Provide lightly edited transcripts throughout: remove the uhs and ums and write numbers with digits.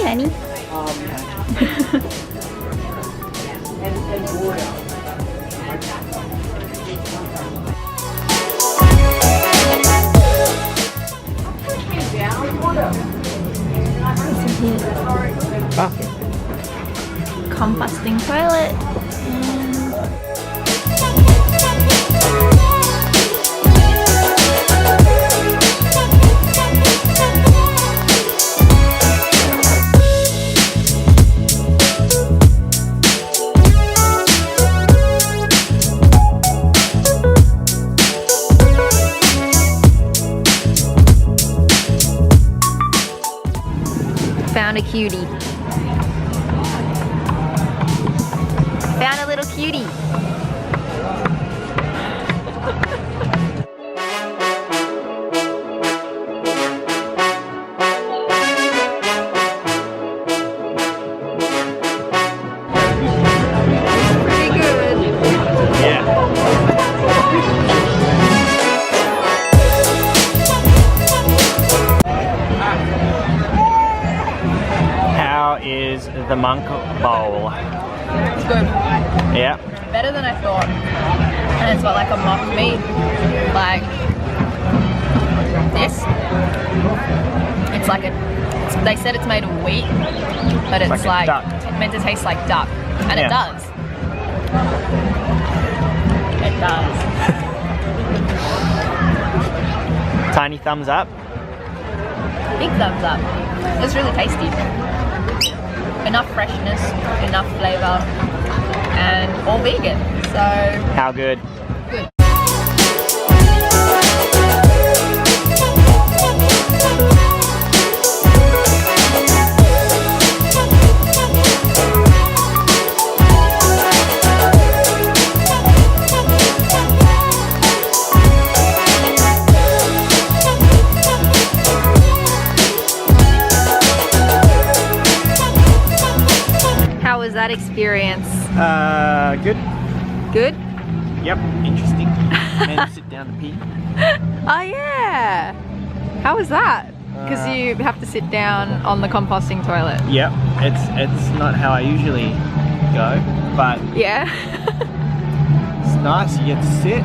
Penny. Composting toilet. Found a cutie. Found a little cutie. Pretty good. Yeah. How is the monk bowl? It's good. Yeah. Better than I thought. And it's got like a mock meat. Like this. It's like they said it's made of wheat, but it's like meant to taste like duck. And it does. It does. Tiny thumbs up. Big thumbs up. It's really tasty. Enough freshness, enough flavour, and all vegan. So How good? good. How was that experience? Good. Good? Yep. Interesting. And sit down to pee. Oh yeah! How was that? Because you have to sit down on the composting toilet. Yep. It's not how I usually go, but Yeah? it's nice. You get to sit,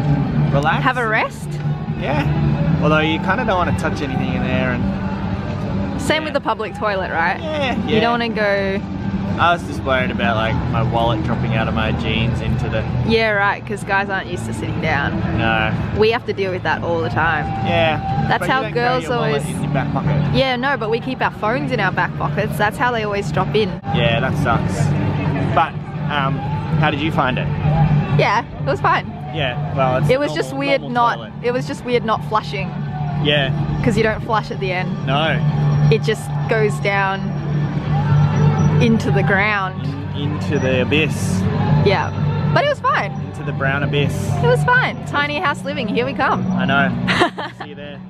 relax. Have a rest? Yeah. Although you kind of don't want to touch anything in there, and Same with the public toilet, right? yeah. You don't want to go... I was just worried about like my wallet dropping out of my jeans into the. Yeah, right, because guys aren't used to sitting down. No. We have to deal with that all the time. Yeah. That's but how you don't girls carry your wallet always... in your back pocket. Yeah, no, but we keep our phones in our back pockets. That's how they always drop in. Yeah, that sucks. But how did you find it? Yeah, it was fine. Yeah. Well, it's It was just weird normal not... toilet. It was just weird not flushing. Yeah. Because you don't flush at the end. No. It just goes down into the ground. Into the abyss. Yeah, but it was fine. Into the brown abyss. It was fine. Tiny house living, here we come. I know. See you there.